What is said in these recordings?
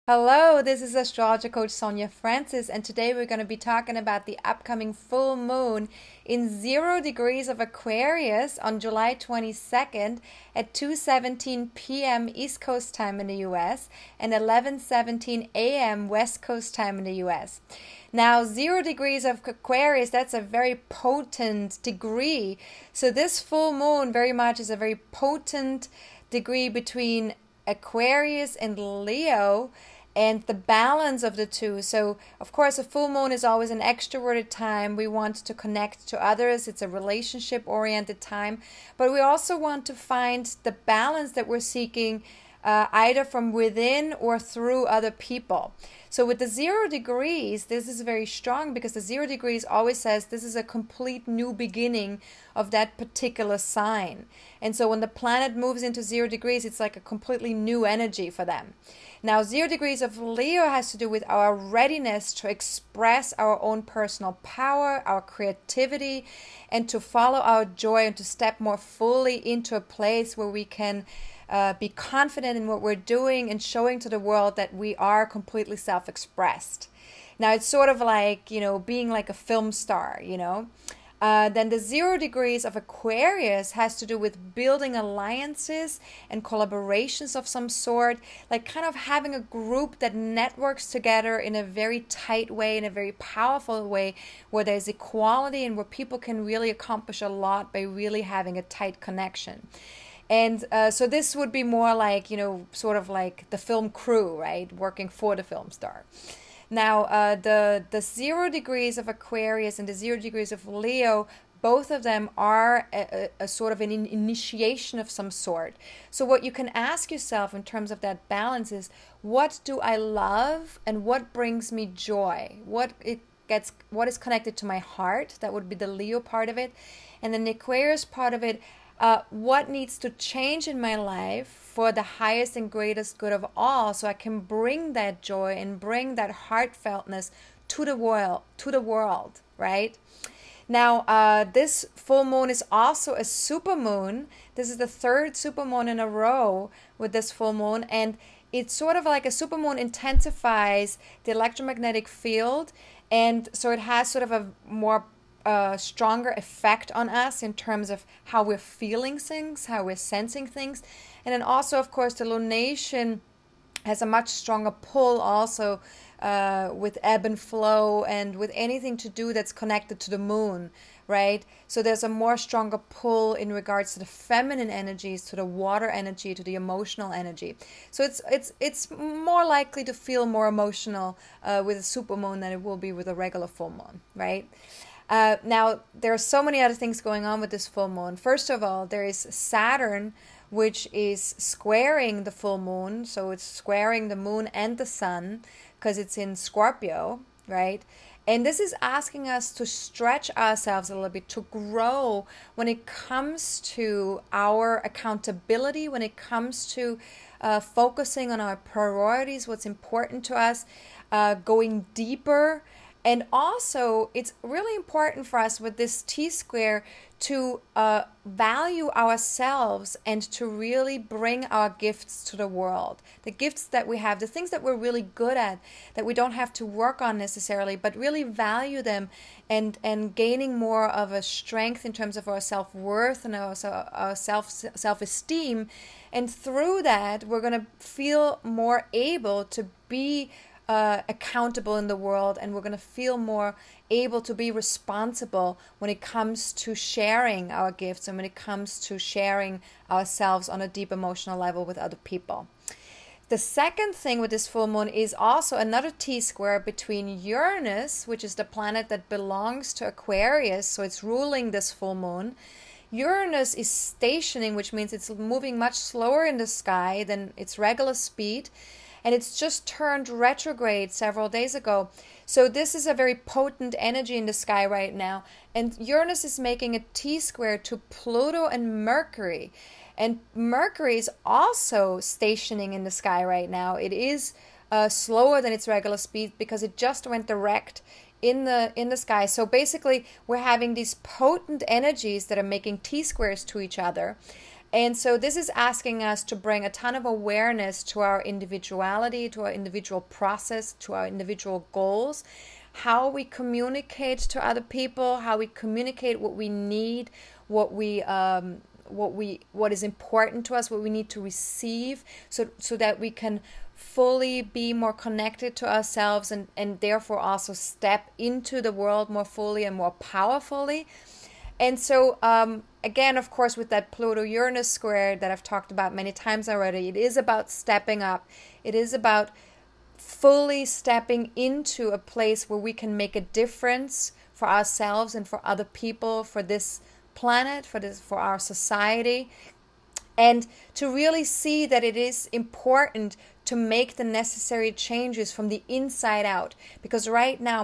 Hello, this is astrologer coach Sonja Francis, and today we're going to be talking about the upcoming full moon in 0 degrees of Aquarius on July 22nd at 2:17 p.m. East Coast time in the US and 11:17 a.m. West Coast time in the US. Now, 0 degrees of Aquarius, that's a very potent degree. So this full moon very much is a very potent degree between Aquarius and Leo, and the balance of the two. So, of course, a full moon is always an extroverted time. We want to connect to others. It's a relationship-oriented time. But we also want to find the balance that we're seeking either from within or through other people. So with the 0 degrees, this is very strong because the 0 degrees always says this is a complete new beginning of that particular sign. And so when the planet moves into 0 degrees, it's like a completely new energy for them. Now, 0 degrees of Leo has to do with our readiness to express our own personal power, our creativity, and to follow our joy and to step more fully into a place where we can be confident in what we're doing and showing to the world that we are completely self-expressed. Now, it's sort of like, being like a film star, Then the 0 degrees of Aquarius has to do with building alliances and collaborations of some sort, like kind of having a group that networks together in a very tight way, in a very powerful way, where there's equality and where people can really accomplish a lot by really having a tight connection. And so this would be more like, sort of like the film crew, right? Working for the film star. Now, the 0 degrees of Aquarius and the 0 degrees of Leo, both of them are a sort of an initiation of some sort. So what you can ask yourself in terms of that balance is, what do I love and what brings me joy? What is connected to my heart? That would be the Leo part of it. And then the Aquarius part of it, what needs to change in my life for the highest and greatest good of all, so I can bring that joy and bring that heartfeltness to the world, right? Now, this full moon is also a supermoon. This is the 3rd supermoon in a row with this full moon, and it's sort of like a supermoon intensifies the electromagnetic field, and so it has sort of a more stronger effect on us in terms of how we're feeling things, how we're sensing things. And then also, of course, the lunation has a much stronger pull also with ebb and flow and with anything to do that's connected to the moon, right? So there's a more stronger pull in regards to the feminine energies, to the water energy, to the emotional energy. So it's more likely to feel more emotional with a supermoon than it will be with a regular full moon, right? Now, there are so many other things going on with this full moon. First of all, there is Saturn, which is squaring the full moon. So it's squaring the moon and the sun because it's in Scorpio, right? And this is asking us to stretch ourselves a little bit, to grow when it comes to our accountability, when it comes to focusing on our priorities, what's important to us, going deeper. And also, it's really important for us with this T-square to value ourselves and to really bring our gifts to the world. The gifts that we have, the things that we're really good at, that we don't have to work on necessarily, but really value them and gaining more of a strength in terms of our self-worth and our self-esteem. And through that, we're going to feel more able to be accountable in the world, and we're going to feel more able to be responsible when it comes to sharing our gifts and when it comes to sharing ourselves on a deep emotional level with other people. The second thing with this full moon is also another T-square between Uranus, which is the planet that belongs to Aquarius, so it's ruling this full moon. Uranus is stationing, which means it's moving much slower in the sky than its regular speed. And it's just turned retrograde several days ago. So this is a very potent energy in the sky right now. And Uranus is making a T-square to Pluto and Mercury. And Mercury is also stationing in the sky right now. It is slower than its regular speed because it just went direct in the sky. So basically, we're having these potent energies that are making T-squares to each other. And so this is asking us to bring a ton of awareness to our individuality, to our individual process, to our individual goals, how we communicate to other people, how we communicate what we need, what is important to us, what we need to receive, so that we can fully be more connected to ourselves, and therefore also step into the world more fully and more powerfully. And so, again, of course, with that Pluto-Uranus square that I've talked about many times already, it is about stepping up. It is about fully stepping into a place where we can make a difference for ourselves and for other people, for this planet, for our society, and to really see that it is important to make the necessary changes from the inside out. Because right now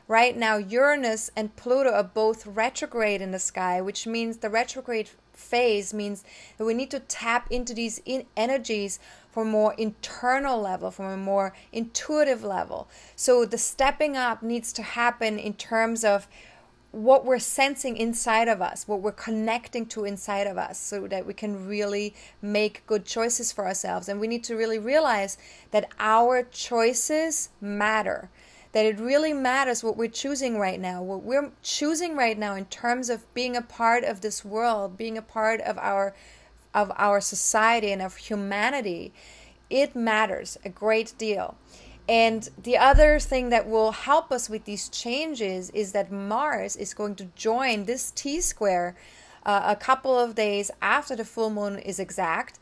right now Uranus and Pluto are both retrograde in the sky, which means the retrograde phase means that we need to tap into these energies from a more internal level, from a more intuitive level. So the stepping up needs to happen in terms of what we're sensing inside of us, what we're connecting to inside of us, so that we can really make good choices for ourselves. And we need to really realize that our choices matter, that it really matters what we're choosing right now, what we're choosing right now in terms of being a part of this world, being a part of our society and of humanity. It matters a great deal. And the other thing that will help us with these changes is that Mars is going to join this T-square a couple of days after the full moon is exact.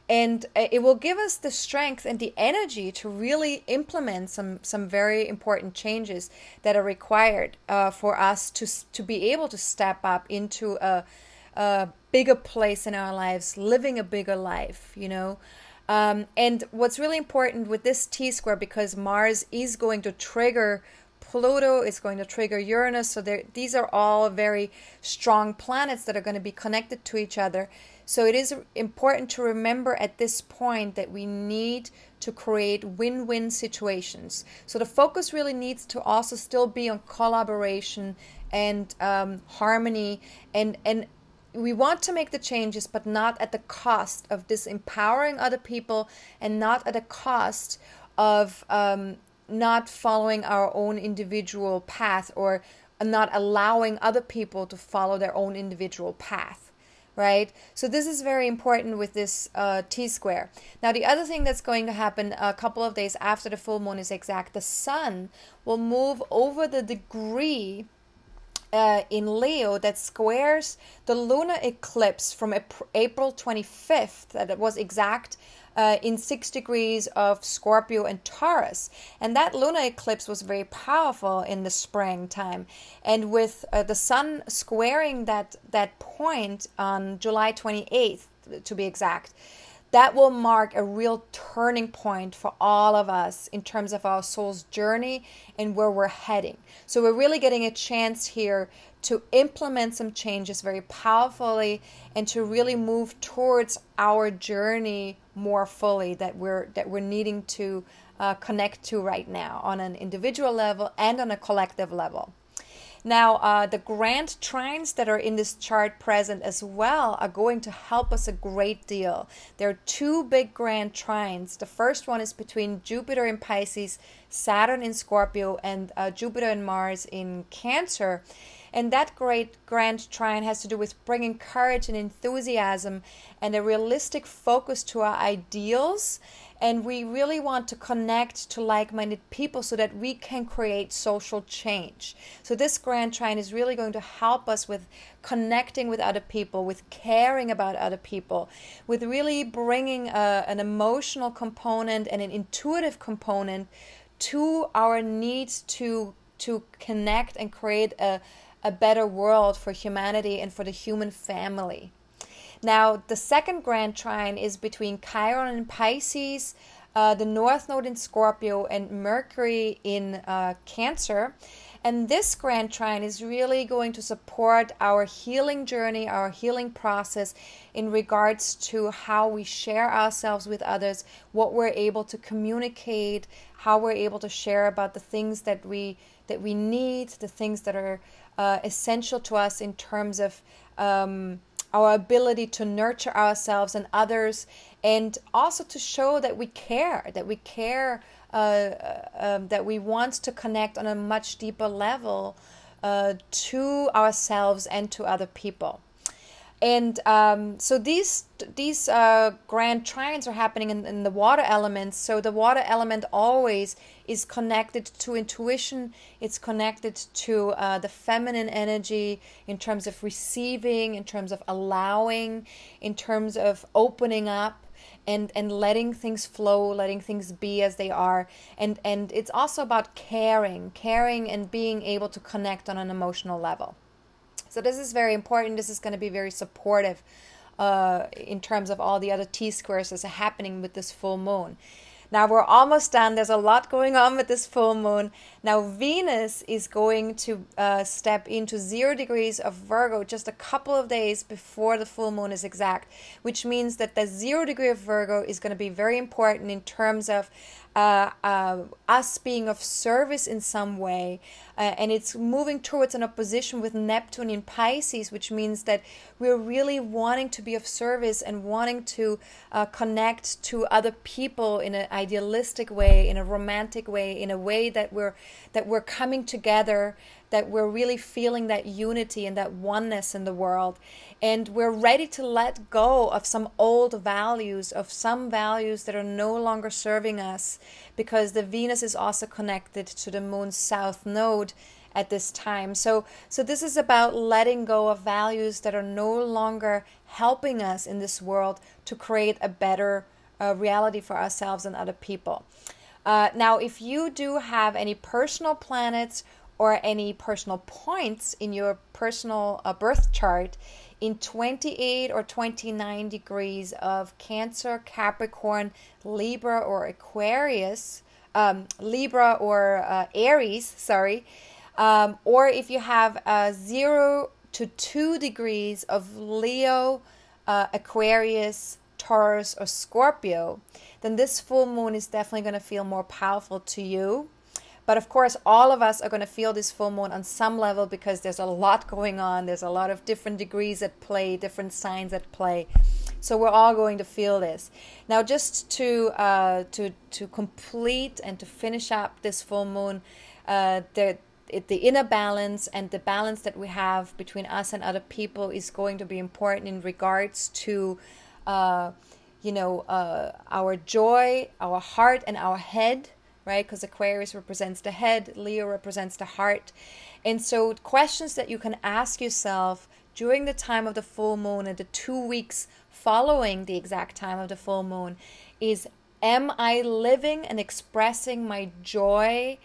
And it will give us the strength and the energy to really implement some very important changes that are required for us to be able to step up into a bigger place in our lives, living a bigger life, you know. And what's really important with this T-square, because Mars is going to trigger Pluto, is going to trigger Uranus, so these are all very strong planets that are going to be connected to each other. So it is important to remember at this point that we need to create win-win situations. So the focus really needs to also still be on collaboration and harmony, and we want to make the changes, but not at the cost of disempowering other people, and not at the cost of not following our own individual path, or not allowing other people to follow their own individual path, right? So this is very important with this T-square. Now, the other thing that's going to happen a couple of days after the full moon is exact, the sun will move over the degree in Leo that squares the lunar eclipse from April 25th, that was exact in 6 degrees of Scorpio and Taurus. And that lunar eclipse was very powerful in the springtime. And with the sun squaring that point on July 28th, to be exact, that will mark a real turning point for all of us in terms of our soul's journey and where we're heading. So we're really getting a chance here to implement some changes very powerfully, and to really move towards our journey more fully that we're needing to connect to right now on an individual level and on a collective level. Now, the grand trines that are in this chart present as well are going to help us a great deal. There are 2 big grand trines. The first one is between Jupiter in Pisces, Saturn in Scorpio, and Jupiter and Mars in Cancer. And that great grand trine has to do with bringing courage and enthusiasm and a realistic focus to our ideals. And we really want to connect to like-minded people so that we can create social change. So this grand trine is really going to help us with connecting with other people, with caring about other people, with really bringing an emotional component and an intuitive component to our needs to connect and create a better world for humanity and for the human family. Now, the second grand trine is between Chiron in Pisces, the North Node in Scorpio, and Mercury in Cancer. And this grand trine is really going to support our healing journey, our healing process in regards to how we share ourselves with others, what we're able to communicate, how we're able to share about the things that we need, the things that are essential to us in terms of our ability to nurture ourselves and others, and also to show that we care, that we want to connect on a much deeper level to ourselves and to other people. And so these grand trines are happening in the water elements. So the water element always is connected to intuition. It's connected to the feminine energy in terms of receiving, in terms of allowing, in terms of opening up and letting things flow, letting things be as they are. And it's also about caring and being able to connect on an emotional level. So this is very important. This is going to be very supportive in terms of all the other T-squares that are happening with this full moon. Now we're almost done. There's a lot going on with this full moon. Now Venus is going to step into 0 degrees of Virgo just a couple of days before the full moon is exact, which means that the 0 degree of Virgo is going to be very important in terms of us being of service in some way, and it's moving towards an opposition with Neptune in Pisces, which means that we're really wanting to be of service and wanting to connect to other people in an idealistic way, in a romantic way, in a way that we're coming together, that we're really feeling that unity and that oneness in the world. And we're ready to let go of some old values, of some values that are no longer serving us, because the Venus is also connected to the moon's south node at this time. So this is about letting go of values that are no longer helping us in this world to create a better reality for ourselves and other people. Now, if you do have any personal planets or any personal points in your personal birth chart in 28 or 29 degrees of Cancer, Capricorn, Libra or Aquarius, Libra or Aries, sorry, or if you have 0 to 2 degrees of Leo, Aquarius, Taurus or Scorpio, then this full moon is definitely going to feel more powerful to you. But of course, all of us are going to feel this full moon on some level because there's a lot going on. There's a lot of different degrees at play, different signs at play. So we're all going to feel this. Now, just to complete and to finish up this full moon, the inner balance and the balance that we have between us and other people is going to be important in regards to our joy, our heart, and our head. Right? Because Aquarius represents the head, Leo represents the heart. And so questions that you can ask yourself during the time of the full moon and the 2 weeks following the exact time of the full moon is, am I living and expressing my joy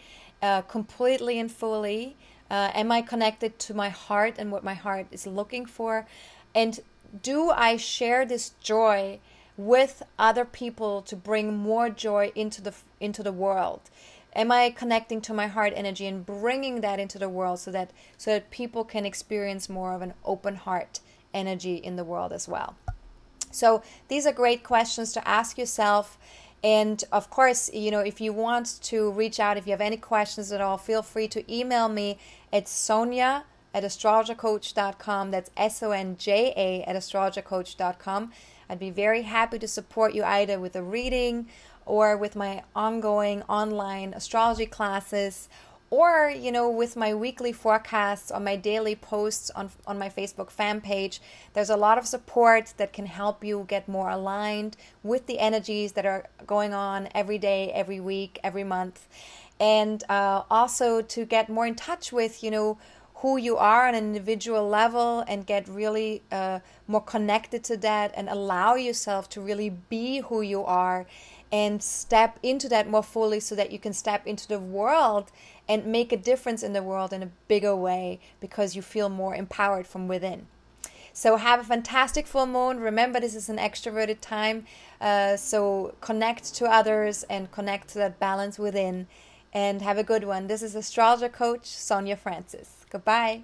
completely and fully? Am I connected to my heart and what my heart is looking for? And do I share this joy with other people to bring more joy into the world? Am I connecting to my heart energy and bringing that into the world so that people can experience more of an open heart energy in the world as well? So these are great questions to ask yourself. And of course, if you want to reach out, if you have any questions at all, feel free to email me at Sonja@AstrologerCoach.com. That's SONJA@AstrologerCoach.com. I'd be very happy to support you either with a reading or with my ongoing online astrology classes, or with my weekly forecasts or my daily posts on my Facebook fan page. There's a lot of support that can help you get more aligned with the energies that are going on every day, every week, every month, and also to get more in touch with who you are on an individual level and get really more connected to that and allow yourself to really be who you are and step into that more fully so that you can step into the world and make a difference in the world in a bigger way because you feel more empowered from within. So have a fantastic full moon. Remember, this is an extroverted time, so connect to others and connect to that balance within, and have a good one. This is Astrologer Coach Sonja Francis. Goodbye.